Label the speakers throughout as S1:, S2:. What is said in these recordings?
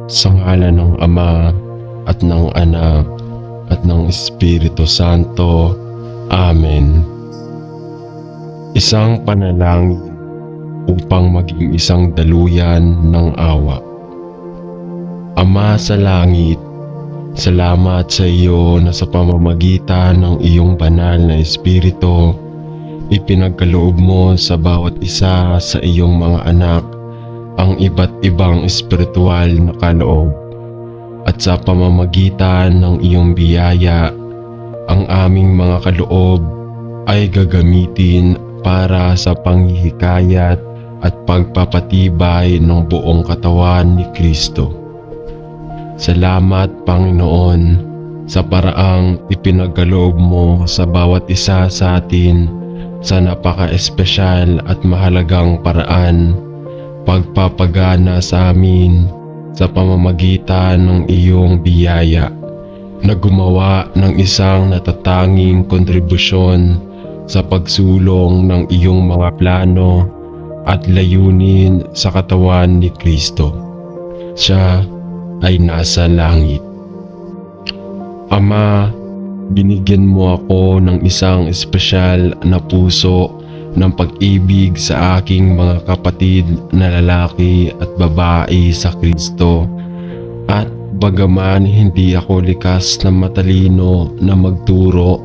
S1: Sa ngalan ng Ama at ng Anak at ng Espiritu Santo. Amen. Isang panalangin upang maging isang daluyan ng awa. Ama sa langit, salamat sa iyo na sa pamamagitan ng iyong banal na Espiritu, ipinagkaloob mo sa bawat isa sa iyong mga anak ang iba't ibang espiritual na kaloob. At sa pamamagitan ng iyong biyaya, ang aming mga kaloob ay gagamitin para sa panghihikayat at pagpapatibay ng buong katawan ni Kristo. Salamat, Panginoon, sa paraang ipinagkaloob mo sa bawat isa sa atin sa napaka-espesyal at mahalagang paraan, pagpapagana sa amin sa pamamagitan ng iyong biyaya na gumawa ng isang natatanging kontribusyon sa pagsulong ng iyong mga plano at layunin sa katawan ni Kristo. Siya ay nasa langit. Ama, binigyan mo ako ng isang espesyal na puso ng pag-ibig sa aking mga kapatid na lalaki at babae sa Kristo, at bagaman hindi ako likas na matalino na magturo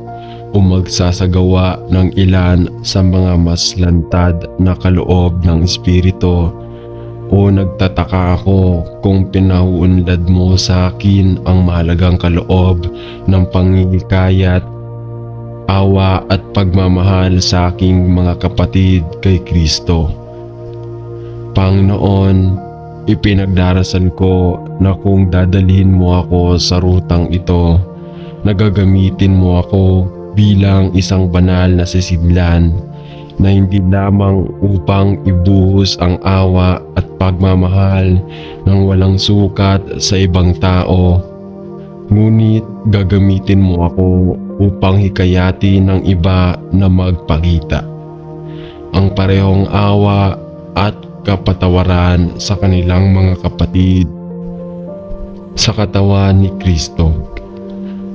S1: o magsasagawa ng ilan sa mga mas lantad na kaloob ng Espiritu, o nagtataka ako kung pinahuunlad mo sa akin ang mahalagang kaloob ng pangingikayat, awa at pagmamahal sa aking mga kapatid kay Kristo. Panginoon, ipinagdarasal ko na kung dadalhin mo ako sa rutang ito, nagagamitin mo ako bilang isang banal na sisidlan na hindi lamang upang ibuhos ang awa at pagmamahal ng walang sukat sa ibang tao, ngunit gagamitin mo ako upang hikayatin ng iba na magpakita ang parehong awa at kapatawaran sa kanilang mga kapatid sa katawan ni Kristo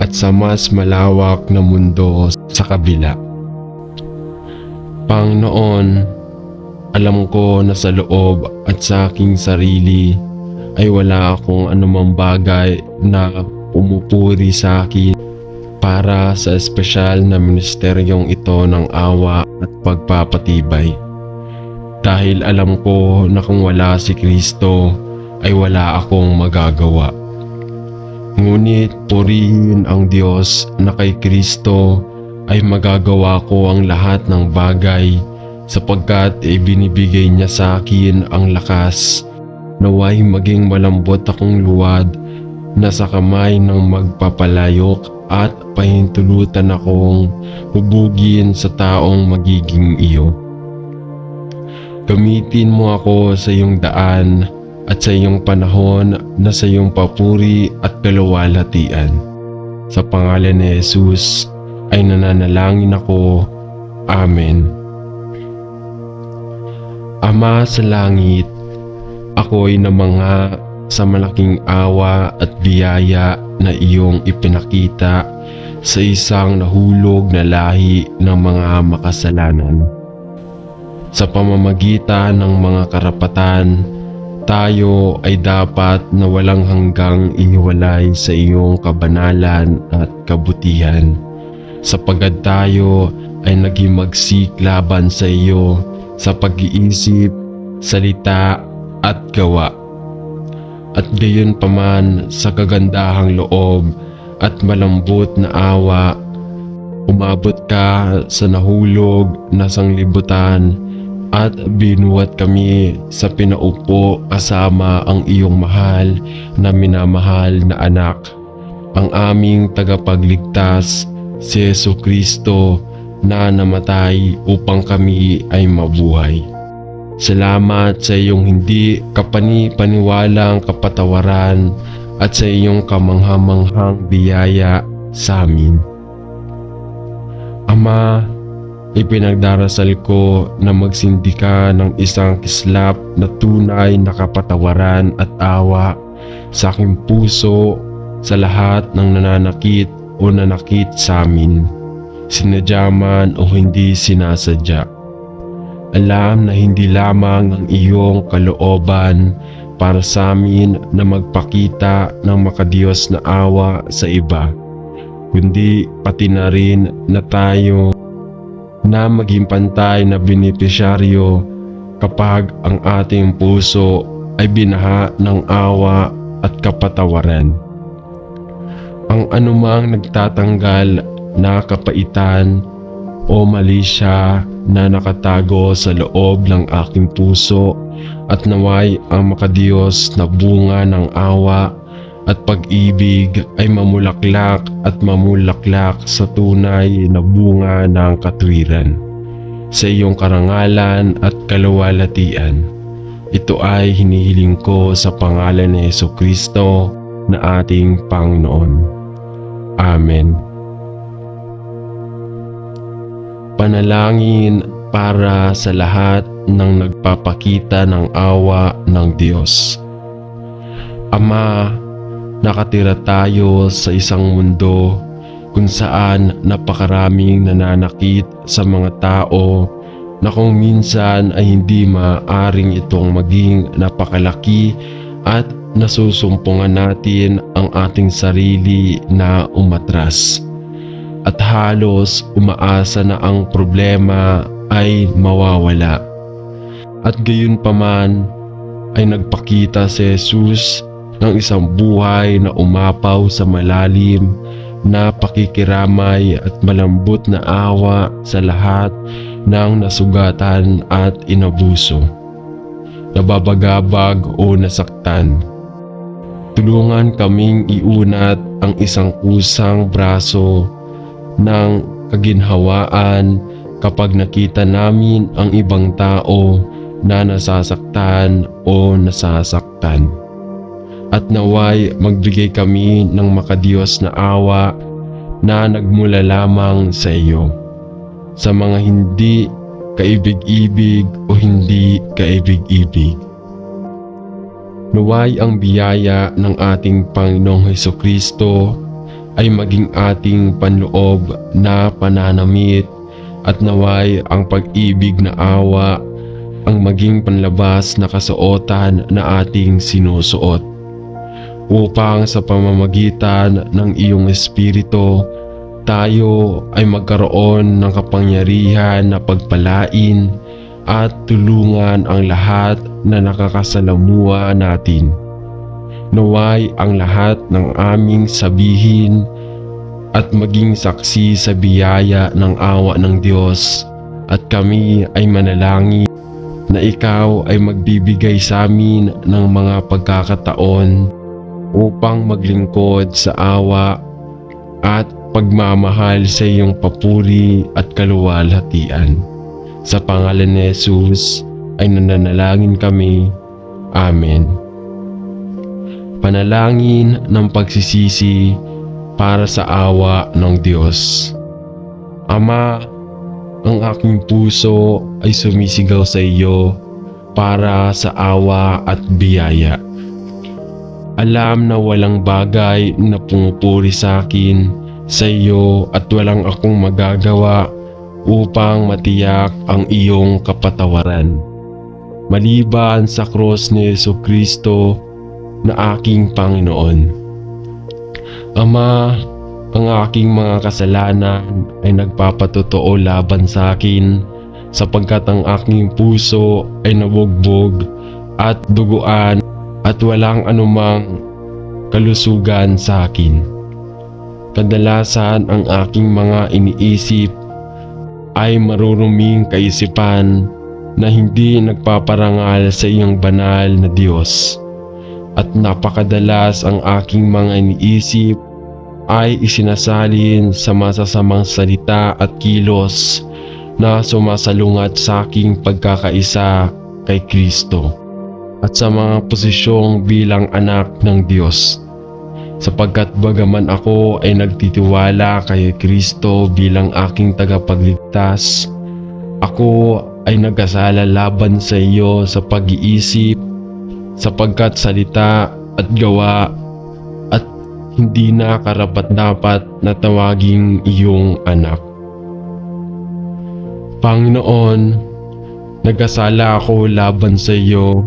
S1: at sa mas malawak na mundo sa kabila. Panginoon, alam ko na sa loob at sa aking sarili ay wala akong anumang bagay na umupuri sa akin para sa espesyal na ministeryong ito ng awa at pagpapatibay. Dahil alam ko na kung wala si Kristo ay wala akong magagawa. Ngunit purihin ang Diyos na kay Kristo ay magagawa ko ang lahat ng bagay sapagkat ibinibigay niya sa akin ang lakas. Naway maging malambot akong luwad na sa kamay ng magpapalayok at pahintulutan akong hubugin sa taong magiging iyo. Gamitin mo ako sa iyong daan at sa iyong panahon na sa iyong papuri at kaluwalhatian. Sa pangalan ni Jesus ay nananalangin ako. Amen. Ama sa langit, ako'y namangha sa malaking awa at biyaya na iyong ipinakita sa isang nahulog na lahi ng mga makasalanan. Sa pamamagitan ng mga karapatan, tayo ay dapat na walang hanggang ihiwalay sa iyong kabanalan at kabutihan, sapagad tayo ay naghimagsik laban sa iyo sa pag-iisip, salita at gawa. At gayon paman sa kagandahang loob at malambot na awa, umabot ka sa nahulog na sanglibutan at binuhat kami sa pinaupo kasama ang iyong mahal na minamahal na anak, ang aming tagapagligtas, si Jesucristo, na namatay upang kami ay mabuhay. Salamat sa iyong hindi kapani-paniwalang kapatawaran at sa iyong kamangha-manghang biyaya sa amin. Ama, ipinagdarasal ko na magsindi ka ng isang kislap na tunay na kapatawaran at awa sa aking puso sa lahat ng nananakit o nanakit sa amin, sinadya man o hindi sinasadya. Alam na hindi lamang ang iyong kalooban para sa amin na magpakita ng makadiyos na awa sa iba, kundi pati na rin na tayo na maging pantay na benepisyaryo kapag ang ating puso ay binaha ng awa at kapatawaran. Ang anumang nagtatanggal na kapaitan o mali siya na nakatago sa loob ng aking puso at naway ang makadiyos na bunga ng awa at pag-ibig ay mamulaklak at mamulaklak sa tunay na bunga ng katwiran. Sa iyong karangalan at kaluwalhatian, ito ay hinihiling ko sa pangalan ni Jesucristo na ating Panginoon. Amen. Panalangin para sa lahat ng nagpapakita ng awa ng Diyos. Ama, nakatira tayo sa isang mundo kung saan napakaraming nananakit sa mga tao na kung minsan ay hindi maaaring itong maging napakalaki at nasusumpungan natin ang ating sarili na umatras. At halos umaasa na ang problema ay mawawala. At gayon pa man ay nagpakita si Jesus ng isang buhay na umapaw sa malalim na pakikiramay at malambot na awa sa lahat ng nasugatan at inabuso, nababagabag o nasaktan. Tulungan kaming iunat ang isang kusang braso ng kaginhawaan kapag nakita namin ang ibang tao na nasasaktan o nasasaktan. At naway magbigay kami ng makadiyos na awa na nagmula lamang sa iyo, sa mga hindi kaibig-ibig o hindi kaibig-ibig. Naway ang biyaya ng ating Panginoong Jesucristo ay maging ating panloob na pananamit at naway ang pag-ibig na awa ang maging panlabas na kasuotan na ating sinusuot, upang sa pamamagitan ng iyong Espiritu tayo ay magkaroon ng kapangyarihan na pagpalain at tulungan ang lahat na nakakasalamuha natin. Naway ang lahat ng aming sabihin at maging saksi sa biyaya ng awa ng Diyos, at kami ay manalangin na ikaw ay magbibigay sa amin ng mga pagkakataon upang maglingkod sa awa at pagmamahal sa iyong papuri at kaluwalhatian. Sa pangalan ni Jesus ay nananalangin kami. Amen. Panalangin ng pagsisisi para sa awa ng Diyos. Ama, ang aking puso ay sumisigaw sa iyo para sa awa at biyaya. Alam na walang bagay na pumupuri sa akin sa iyo at walang akong magagawa upang matiyak ang iyong kapatawaran, maliban sa krus ni Jesucristo na aking Panginoon. Ama, ang aking mga kasalanan ay nagpapatotoo laban sa akin, sapagkat ang aking puso ay nabugbog at duguan at walang anumang kalusugan sa akin. Kadalasan ang aking mga iniisip ay maruruming kaisipan na hindi nagpaparangal sa iyong banal na Diyos. At napakadalas ang aking mga iniisip ay isinasalin sa masasamang salita at kilos na sumasalungat sa aking pagkakaisa kay Kristo at sa mga posisyong bilang anak ng Diyos. Sapagkat bagaman ako ay nagtitiwala kay Kristo bilang aking tagapagligtas, ako ay nagkasala laban sa iyo sa pag-iisip, sapagkat salita at gawa at hindi na karapat-dapat na tawaging iyong anak. Panginoon, nagkasala ako laban sa iyo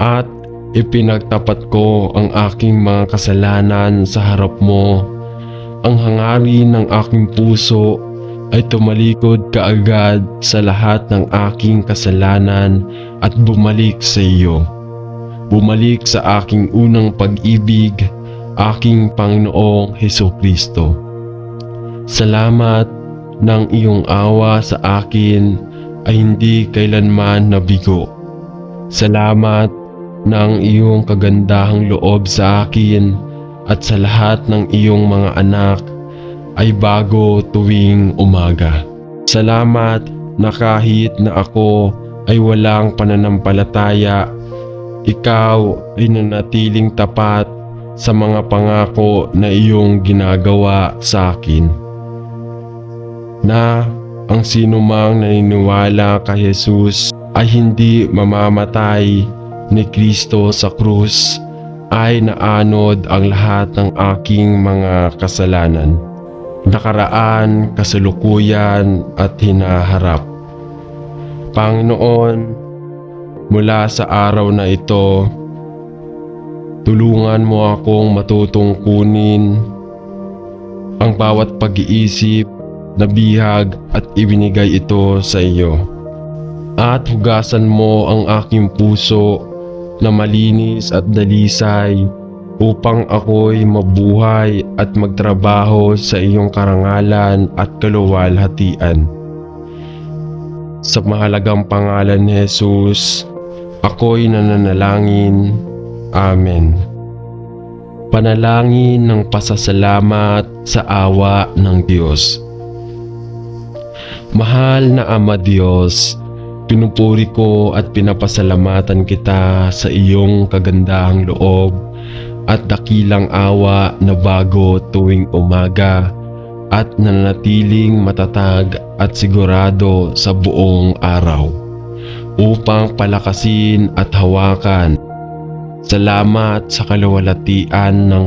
S1: at ipinagtapat ko ang aking mga kasalanan sa harap mo. Ang hangarin ng aking puso ay tumalikod kaagad sa lahat ng aking kasalanan at bumalik sa iyo. Bumalik sa aking unang pag-ibig, aking Panginoong Hesukristo. Salamat ng iyong awa sa akin ay hindi kailanman nabigo. Salamat ng iyong kagandahang loob sa akin at sa lahat ng iyong mga anak ay bago tuwing umaga. Salamat na kahit na ako ay walang pananampalataya, ikaw ay nanatiling tapat sa mga pangako na iyong ginagawa sa akin. Na ang sinumang naniniwala kay Jesus ay hindi mamamatay ni Kristo sa krus ay naanod ang lahat ng aking mga kasalanan, nakaraan, kasalukuyan at hinaharap. Panginoon, mula sa araw na ito, tulungan mo akong matutong kunin ang bawat pag-iisip na bihag at ibinigay ito sa iyo. At hugasan mo ang aking puso na malinis at dalisay upang ako'y mabuhay at magtrabaho sa iyong karangalan at kaluwalhatian. Sa mahalagang pangalan ni Jesus, ako'y nananalangin. Amen. Panalangin ng pasasalamat sa awa ng Diyos. Mahal na Ama Diyos, pinupuri ko at pinapasalamatan kita sa iyong kagandahang loob at dakilang awa na bago tuwing umaga at nananatiling matatag at sigurado sa buong araw upang palakasin at hawakan. Salamat sa kaluwalhatian ng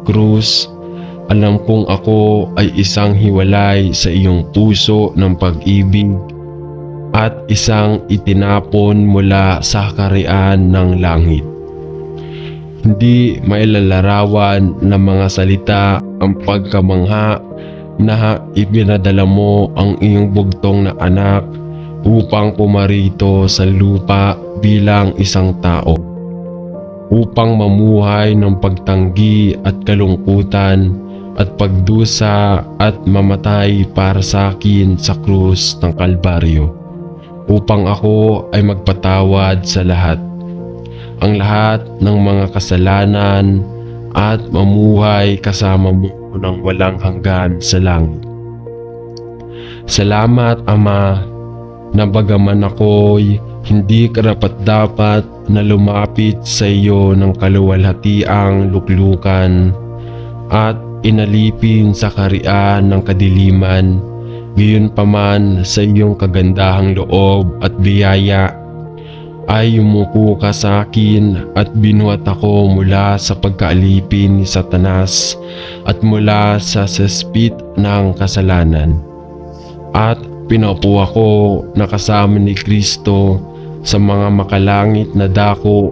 S1: krus. Alam kong ako ay isang hiwalay sa iyong puso ng pag-ibig at isang itinapon mula sa kaharian ng langit. Hindi mailalarawan ng mga salita ang pagkamangha na ipinadala mo ang iyong bugtong na anak upang pumarito sa lupa bilang isang tao, upang mamuhay ng pagtanggi at kalungkutan at pagdusa at mamatay para sa akin sa krus ng Kalbaryo, upang ako ay magpatawad sa lahat, ang lahat ng mga kasalanan at mamuhay kasama mo ng walang hanggan sa langit. Salamat, Ama, na bagaman ako'y hindi karapat-dapat na lumapit sa iyo ng kaluwalhatiang luklukan at inalipin sa kaharian ng kadiliman, gayon paman sa iyong kagandahang loob at biyaya ay yumuko ka sa akin at binuhat ako mula sa pagkaalipin ni Satanas at mula sa sespit ng kasalanan. At pinaupo ako na kasama ni Kristo sa mga makalangit na dako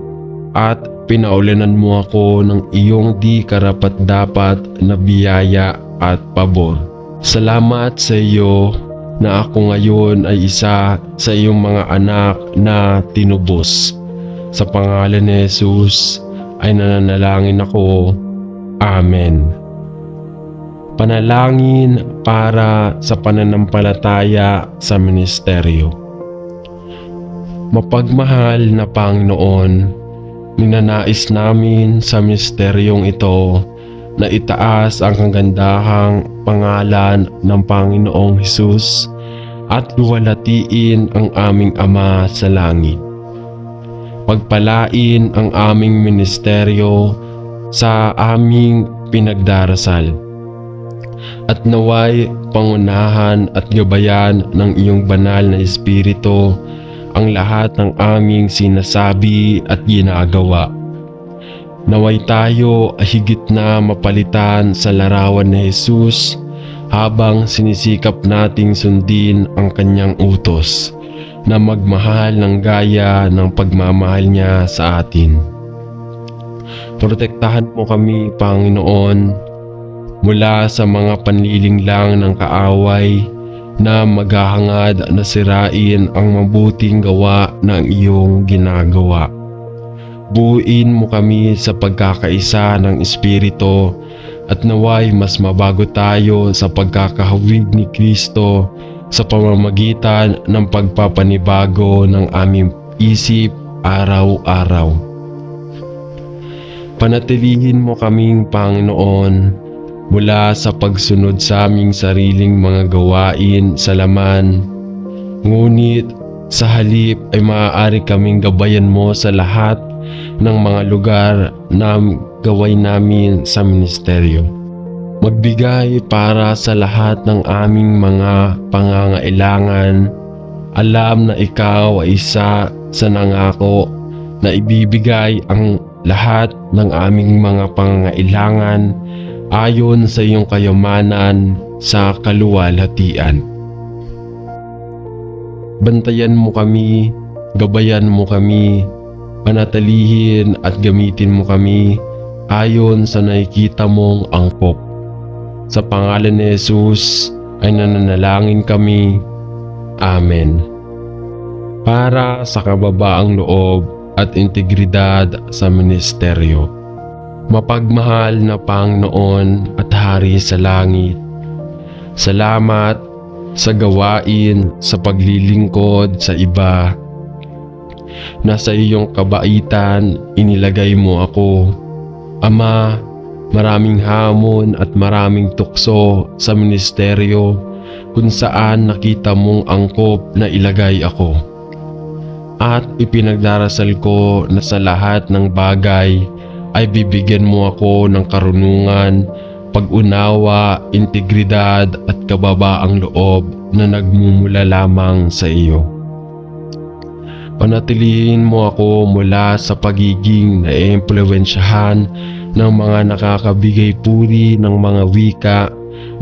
S1: at pinaulanan mo ako ng iyong di karapat-dapat na biyaya at pabor. Salamat sa iyo na ako ngayon ay isa sa iyong mga anak na tinubos. Sa pangalan ni Jesus ay nananalangin ako. Amen. Panalangin para sa pananampalataya sa ministeryo. Mapagmahal na Panginoon, ninanais namin sa ministeryong ito na itaas ang kagandahang pangalan ng Panginoong Hesus at luwalhatiin ang aming Ama sa langit. Pagpalain ang aming ministeryo sa aming pinagdarasal at naway pangunahan at gabayan ng iyong banal na Espiritu ang lahat ng aming sinasabi at ginagawa. Naway tayo ay higit na mapalitan sa larawan ni Jesus habang sinisikap nating sundin ang kanyang utos na magmahal ng gaya ng pagmamahal niya sa atin. Protektahan mo kami, Panginoon, mula sa mga panlilinglang ng kaaway na maghahangad na sirain ang mabuting gawa ng iyong ginagawa. Buuin mo kami sa pagkakaisa ng Espiritu at naway mas mabago tayo sa pagkakahawig ni Kristo sa pamamagitan ng pagpapanibago ng aming isip araw-araw. Panatilihin mo kaming, Panginoon, mula sa pagsunod sa aming sariling mga gawain sa laman, ngunit sa halip ay maaari kaming gabayan mo sa lahat ng mga lugar na gaway namin sa ministeryo. Magbigay para sa lahat ng aming mga pangangailangan. Alam na ikaw ay isa sa nangako na ibibigay ang lahat ng aming mga pangangailangan ayon sa iyong kayamanan sa kaluwalhatian. Bantayan mo kami, gabayan mo kami, panatilihin at gamitin mo kami ayon sa nakikita mong angkop. Sa pangalan ni Jesus ay nananalangin kami. Amen. Para sa kababaang loob at integridad sa ministeryo. Mapagmahal na Panginoon at Hari sa langit, salamat sa gawain sa paglilingkod sa iba. Nasa iyong kabaitan inilagay mo ako. Ama, maraming hamon at maraming tukso sa ministeryo kung saan nakita mong angkop na ilagay ako. At ipinagdarasal ko na sa lahat ng bagay ay bibigyan mo ako ng karunungan, pag-unawa, integridad at kababaang loob na nagmumula lamang sa iyo. Panatilihin mo ako mula sa pagiging naiimpluwensyahan ng mga nakakabigay puri ng mga wika,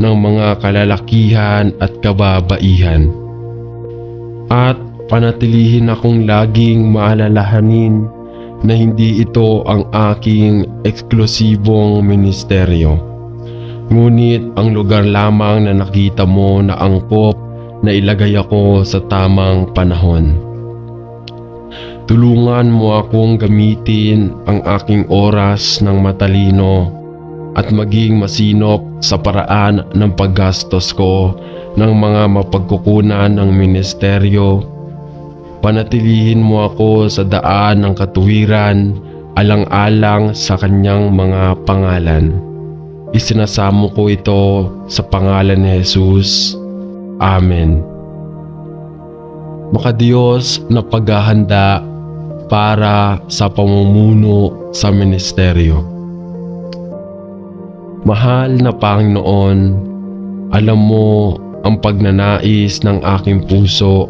S1: ng mga kalalakihan at kababaihan. At panatilihin akong laging maalalahanin na hindi ito ang aking eksklusibong ministeryo, ngunit ang lugar lamang na nakita mo na angkop na ilagay ako sa tamang panahon. Tulungan mo akong gamitin ang aking oras ng matalino at maging masinop sa paraan ng paggastos ko ng mga mapagkukunan ng ministeryo. Panatilihin mo ako sa daan ng katuwiran alang-alang sa kanyang mga pangalan. Isinasamo ko ito sa pangalan ni Jesus. Amen. Makadiyos na paghahanda para sa pamumuno sa ministeryo. Mahal na Panginoon, alam mo ang pagnanais ng aking puso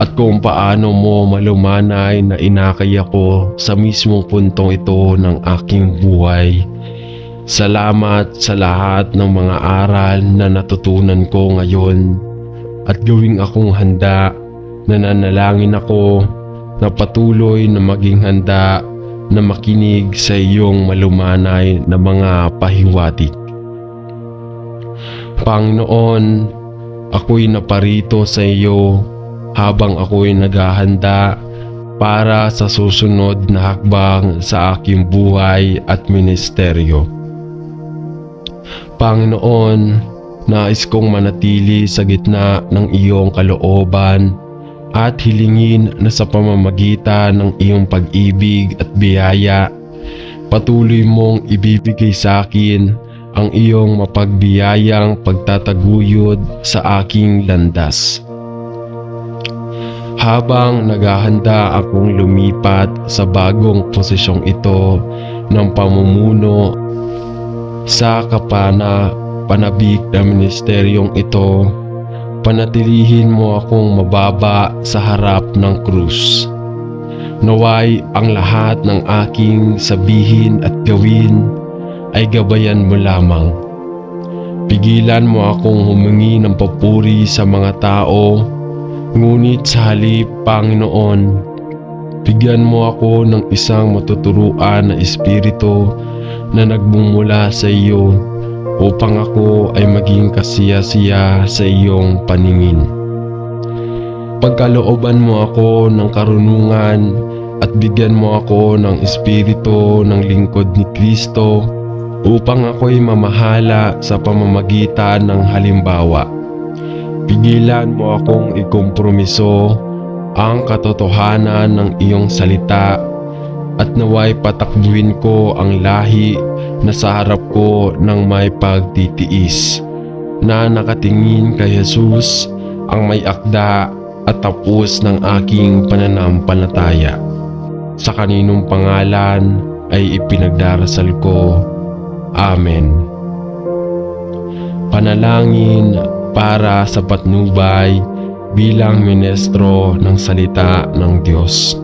S1: at kung paano mo malumanay na inakay ako sa mismong puntong ito ng aking buhay. Salamat sa lahat ng mga aral na natutunan ko ngayon at gawing akong handa. Nananalangin ako na patuloy na maging handa na makinig sa iyong malumanay na mga pahiwatig. Panginoon, ako'y naparito sa iyo habang ako'y naghahanda para sa susunod na hakbang sa aking buhay at ministeryo. Panginoon, nais kong manatili sa gitna ng iyong kalooban at hilingin na sa pamamagitan ng iyong pag-ibig at biyaya, patuloy mong ibibigay sa akin ang iyong mapagbiyayang pagtataguyod sa aking landas. Habang naghahanda akong lumipat sa bagong posisyong ito ng pamumuno sa panabik na ministeryong ito, panatilihin mo akong mababa sa harap ng krus. Naway ang lahat ng aking sabihin at gawin ay gabayan mo lamang. Pigilan mo akong humingi ng papuri sa mga tao, ngunit sa halip, Panginoon, bigyan mo ako ng isang matuturuan na espiritu na nagmumula sa iyo upang ako ay maging kasiya-siya sa iyong paningin. Pagkalooban mo ako ng karunungan at bigyan mo ako ng espiritu ng lingkod ni Kristo upang ako'y mamahala sa pamamagitan ng halimbawa. Pigilan mo akong ikompromiso ang katotohanan ng iyong salita at naway patakbuhin ko ang lahi na sa harap ko ng may pagtitiis na nakatingin kay Jesus, ang may akda at tapos ng aking pananampalataya. Sa kaninong pangalan ay ipinagdarasal ko. Amen. Panalangin para sa patnubay bilang ministro ng salita ng Diyos.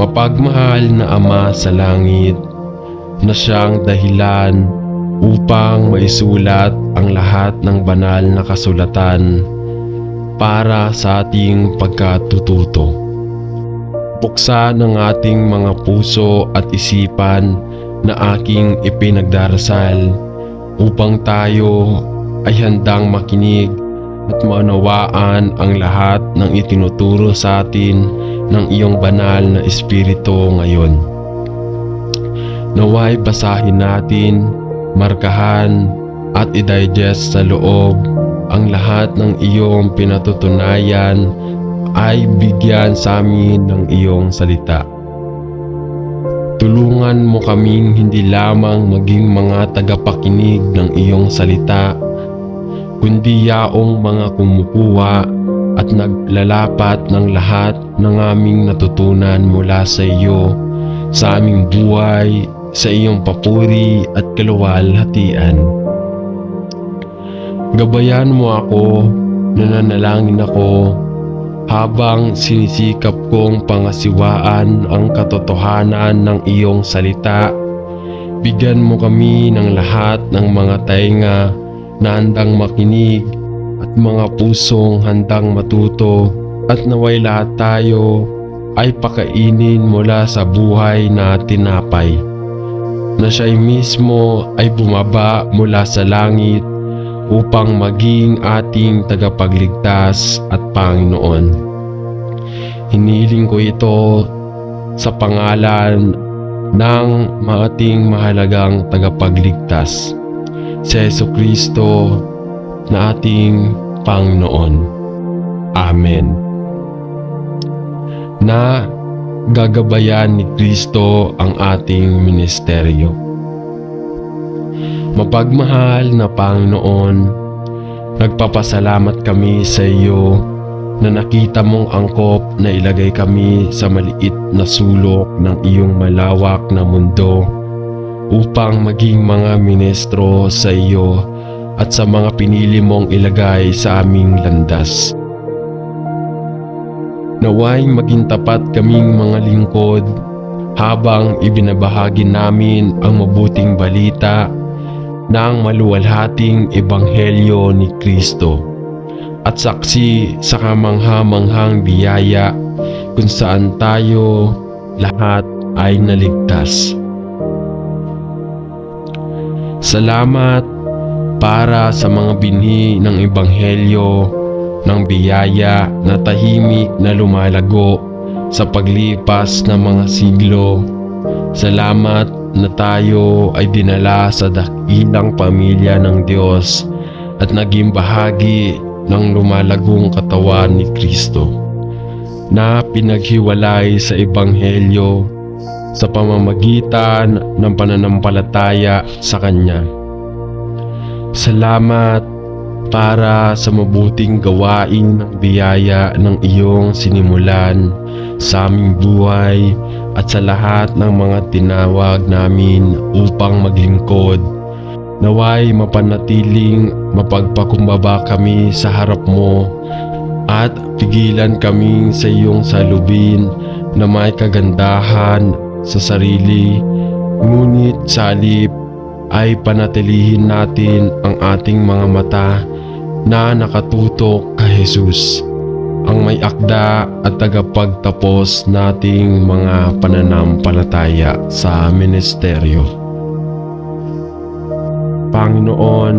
S1: Mapagmahal na Ama sa langit, na siyang dahilan upang maisulat ang lahat ng banal na kasulatan para sa ating pagkatututo. Buksan ang ating mga puso at isipan na aking ipinagdarasal upang tayo ay handang makinig at maunawaan ang lahat ng itinuturo sa atin ng iyong banal na espiritu ngayon. Naway basahin natin, markahan at i-digest sa loob ang lahat ng iyong pinatutunayan ay bigyan sa amin ng iyong salita. Tulungan mo kaming hindi lamang maging mga tagapakinig ng iyong salita, kundi yaong mga kumukuha at naglalapat ng lahat ng aming natutunan mula sa iyo sa aming buhay, sa iyong papuri at kaluwalhatian. Gabayan mo ako, nananalangin ako, habang sinisikap kong pangasiwaan ang katotohanan ng iyong salita. Bigyan mo kami ng lahat ng mga tainga na handang makinig at mga pusong handang matuto, at naway lahat tayo ay pakainin mula sa buhay na tinapay, na siya'y mismo ay bumaba mula sa langit upang maging ating tagapagligtas at Panginoon. Hiniling ko ito sa pangalan ng ating mahalagang tagapagligtas, si Jesucristo na ating Panginoon. Amen. Na gagabayan ni Kristo ang ating ministeryo. Mapagmahal na Panginoon, nagpapasalamat kami sa iyo na nakita mong angkop na ilagay kami sa maliit na sulok ng iyong malawak na mundo upang maging mga ministro sa iyo at sa mga pinili mong ilagay sa aming landas. Naway maging tapat kaming mga lingkod habang ibinabahagi namin ang mabuting balita ng maluwalhating ebanghelyo ni Kristo at saksi sa kamangha-manghang biyaya kung saan tayo lahat ay naligtas. Salamat para sa mga binhi ng ebanghelyo ng biyaya na tahimik na lumalago sa paglipas ng mga siglo. Salamat na tayo ay dinala sa dakilang pamilya ng Diyos at naging bahagi ng lumalagong katawan ni Kristo na pinaghiwalay sa ebanghelyo sa pamamagitan ng pananampalataya sa Kanya. Salamat para sa mabuting gawain ng biyaya ng iyong sinimulan sa aming buhay at sa lahat ng mga tinawag namin upang maglingkod. Naway mapanatiling mapagpakumbaba kami sa harap mo at pigilan kaming sa iyong salubin na may kagandahan sa sarili, ngunit sa halip ay panatilihin natin ang ating mga mata na nakatutok kay Jesus, ang may akda at tagapagtapos nating mga pananampalataya sa ministeryo. Panginoon,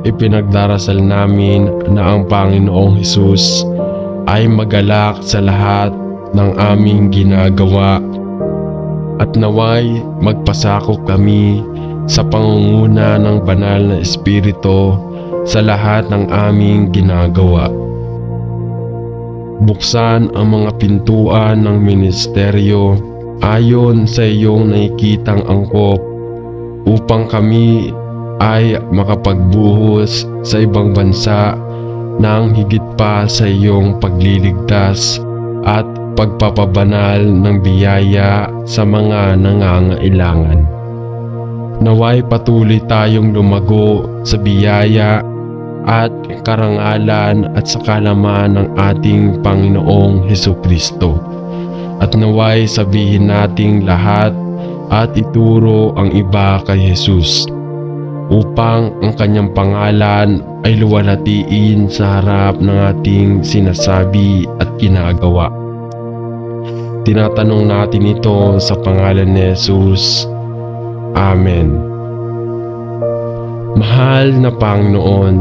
S1: ipinagdarasal namin na ang Panginoong Hesus ay magalak sa lahat ng aming ginagawa at naway magpasakop kami sa pangunguna ng banal na Espiritu sa lahat ng aming ginagawa. Buksan ang mga pintuan ng ministeryo ayon sa iyong nakikitang angkop upang kami ay makapagbuhos sa ibang bansa ng higit pa sa iyong pagliligtas at pagpapabanal ng biyaya sa mga nangangailangan. Naway patuloy tayong lumago sa biyaya at karangalan at sa kalaman ng ating Panginoong Hesukristo. At naway sabihin nating lahat at ituro ang iba kay Jesus, upang ang kanyang pangalan ay luwalhatiin sa harap ng ating sinasabi at ginagawa. Tinatanong natin ito sa pangalan ni Jesus. Amen. Mahal na Panginoon,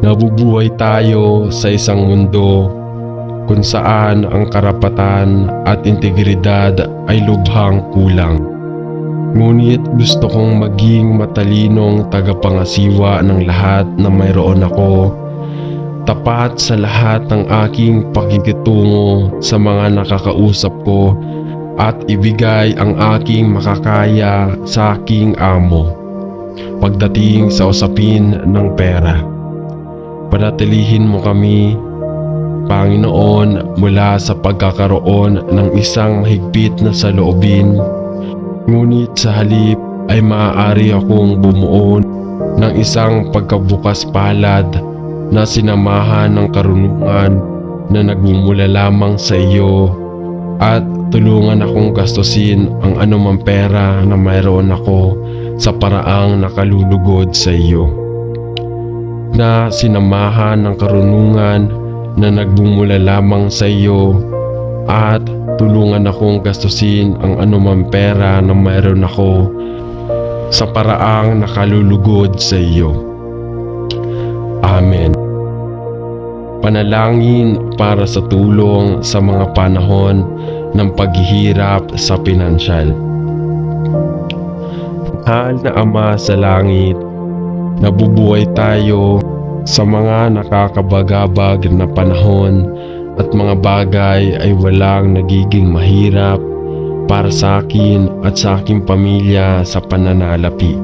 S1: nabubuhay tayo sa isang mundo kung saan ang karapatan at integridad ay lubhang kulang. Ngunit gusto kong maging matalinong tagapangasiwa ng lahat na mayroon ako, tapat sa lahat ng aking pakikitungo sa mga nakakausap ko at ibigay ang aking makakaya sa aking amo pagdating sa usapin ng pera. Panatilihin mo kami, Panginoon, mula sa pagkakaroon ng isang mahigpit na saloobin, ngunit sa halip ay maaari akong bumuo ng isang pagkabukas palad na sinamahan ng karunungan na nagmumula lamang sa iyo, at tulungan akong gastusin ang anumang pera na mayroon ako sa paraang nakalulugod sa iyo, na sinamahan ng karunungan na nagmumula lamang sa iyo, at tulungan akong gastusin ang anumang pera na mayroon ako sa paraang nakalulugod sa iyo. Amen. Panalangin para sa tulong sa mga panahon ng paghihirap sa pinansyal. Mahal na Ama sa langit, nabubuhay tayo sa mga nakakabagabag na panahon at mga bagay ay walang nagiging mahirap para sa akin at sa aking pamilya sa pananalapi.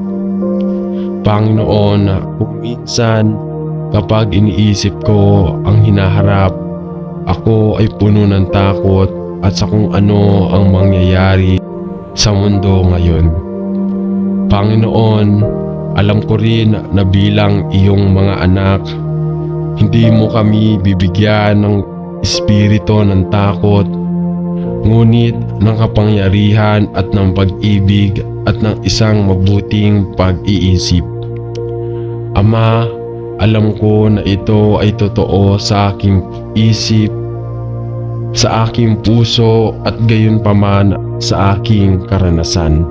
S1: Panginoon, kung minsan kapag iniisip ko ang hinaharap, ako ay puno ng takot at sa kung ano ang mangyayari sa mundo ngayon. Panginoon, alam ko rin na bilang iyong mga anak, hindi mo kami bibigyan ng espiritu ng takot, ngunit ng kapangyarihan at ng pag-ibig at ng isang mabuting pag-iisip. Ama, alam ko na ito ay totoo sa aking isip, sa aking puso at gayunpaman sa aking karanasan.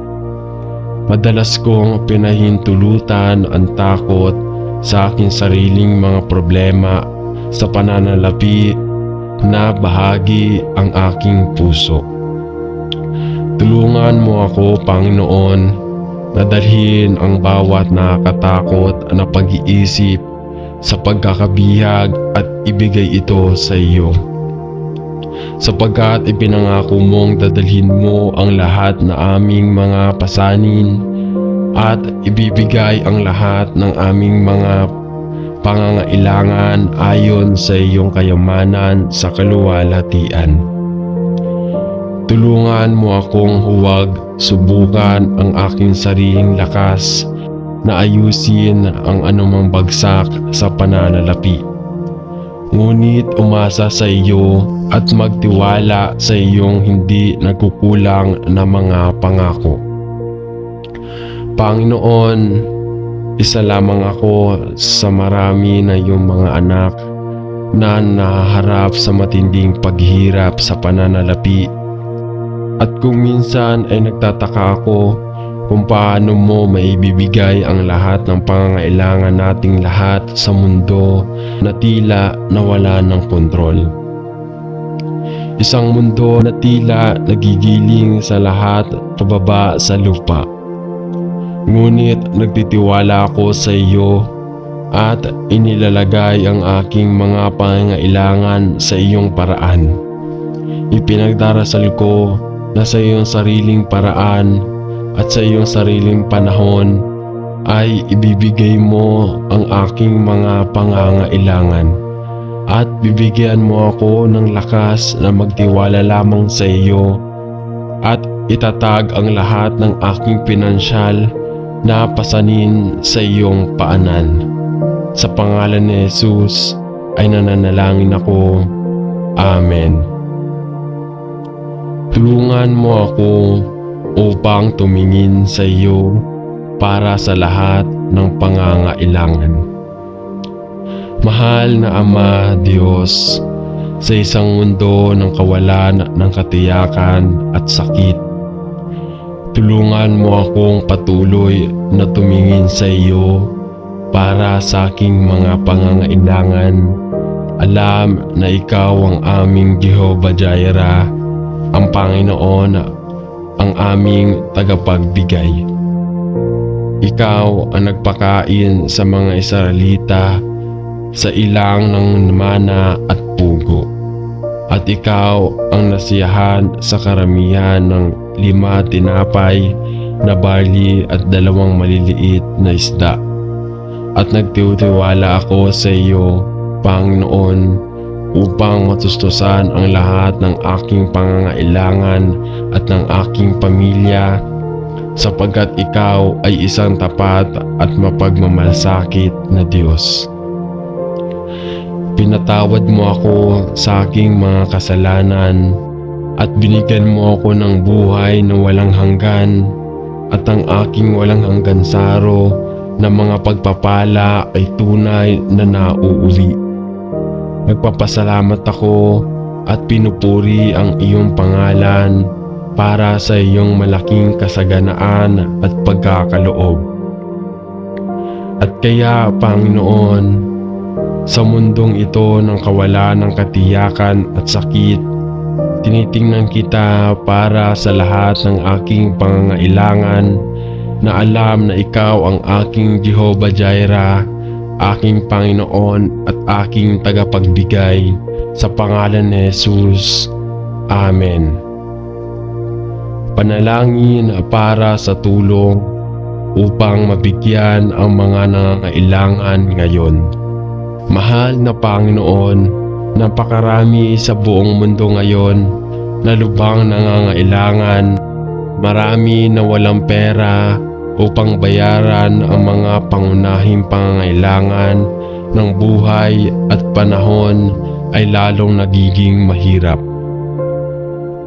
S1: Madalas kong pinahintulutan ang takot sa aking sariling mga problema sa pananalapi na bahagi ang aking puso. Tulungan mo ako, Panginoon, na dalhin ang bawat nakakatakot na pag-iisip sa pagkakabihag at ibigay ito sa iyo. Sapagkat ipinangako mong dadalhin mo ang lahat na aming mga pasanin at ibibigay ang lahat ng aming mga pangangailangan ayon sa iyong kayamanan sa kaluwalhatian. Tulungan mo akong huwag subukan ang aking sariling lakas na ayusin ang anumang bagsak sa pananalapi. ngunit umasa sa iyo at magtiwala sa iyong hindi nagkukulang na mga pangako. Panginoon, isa lamang ako sa marami na iyong mga anak na nahaharap sa matinding paghihirap sa pananalapi. At kung minsan ay nagtataka ako kung paano mo maibibigay ang lahat ng pangangailangan nating lahat sa mundo na tila nawala ng kontrol. Isang mundo na tila nagigiling sa lahat pababa sa lupa. Ngunit nagtitiwala ako sa iyo at inilalagay ang aking mga pangangailangan sa iyong paraan. Ipinagdarasal ko na sa iyong sariling paraan at sa iyong sariling panahon ay ibibigay mo ang aking mga pangangailangan at bibigyan mo ako ng lakas na magtiwala lamang sa iyo at itatag ang lahat ng aking pinansyal na pasanin sa iyong paanan. Sa pangalan ni Jesus ay nananalangin ako. Amen. Tulungan mo ako upang tumingin sa iyo para sa lahat ng pangangailangan. Mahal na Ama Diyos, sa isang mundo ng kawalan ng katiyakan at sakit, tulungan mo akong patuloy na tumingin sa iyo para sa aking mga pangangailangan. Alam na ikaw ang aming Jehovah Jireh, ang Panginoon, ang aming tagapagbigay. Ikaw ang nagpakain sa mga Israelita sa ilang ng mana at pugo. At ikaw ang nasiyahan sa karamihan ng 5 tinapay na barley at 2 maliliit na isda. At nagtitiwala ako sa iyo, Panginoon, upang matustusan ang lahat ng aking pangangailangan at ng aking pamilya, sapagkat ikaw ay isang tapat at mapagmamalasakit na Diyos. Pinatawad mo ako sa aking mga kasalanan at binigyan mo ako ng buhay na walang hanggan, at ang aking walang hanggan saro na mga pagpapala ay tunay na nauuwi. Nagpapasalamat ako at pinupuri ang iyong pangalan para sa iyong malaking kasaganaan at pagkakaloob. At kaya, Panginoon, sa mundong ito ng kawalan ng katiyakan at sakit, tinitingnan kita para sa lahat ng aking pangangailangan, na alam na ikaw ang aking Jehovah Jireh, aking Panginoon at aking tagapagbigay. Sa pangalan ni Jesus. Amen. Panalangin para sa tulong upang mabigyan ang mga nangangailangan ngayon. Mahal na Panginoon, napakarami sa buong mundo ngayon na lubhang nangangailangan. Marami na walang pera upang bayaran ang mga pangunahing pangangailangan ng buhay, at panahon ay lalong nagiging mahirap.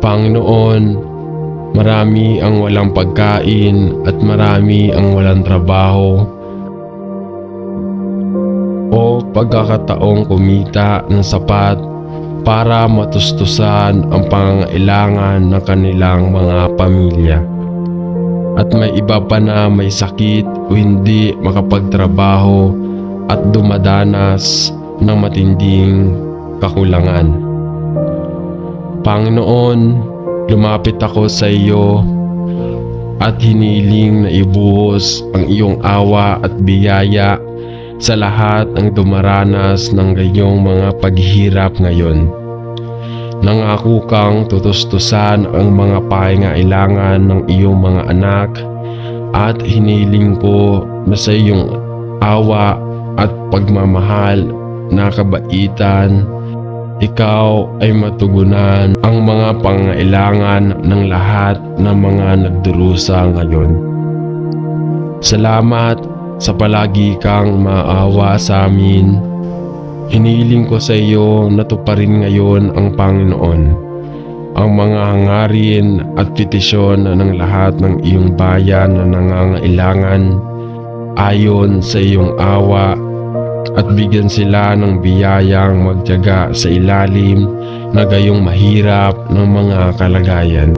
S1: Panginoon, marami ang walang pagkain at marami ang walang trabaho o pagkakataong kumita ng sapat para matustusan ang pangangailangan ng kanilang mga pamilya. At may iba pa na may sakit o hindi makapagtrabaho at dumadanas ng matinding kakulangan. Panginoon, lumapit ako sa iyo at hiniling na ibuhos ang iyong awa at biyaya sa lahat ng dumaranas ng ganyong mga paghihirap ngayon. Nangako kang tutustusan ang mga pangangailangan ng iyong mga anak, at hiniling ko na sa iyong awa at pagmamahal na kabaitan, ikaw ay matugunan ang mga pangangailangan ng lahat ng mga nagdurusa ngayon. Salamat sa palagi kang maawa sa amin. Hinihiling ko sa iyo na tuparin ngayon ang Panginoon ang mga hangarin at petisyon ng lahat ng iyong bayan na nangangailangan ayon sa iyong awa, at bigyan sila ng biyayang magtiyaga sa ilalim na gayong mahirap ng mga kalagayan.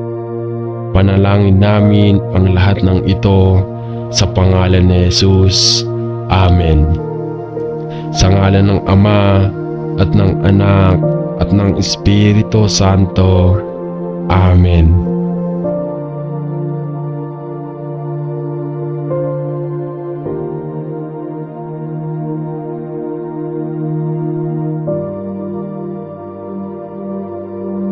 S1: Panalangin namin ang lahat ng ito sa pangalan ni Jesus. Amen. Sa ngalan ng Ama at ng Anak at ng Espiritu Santo. Amen.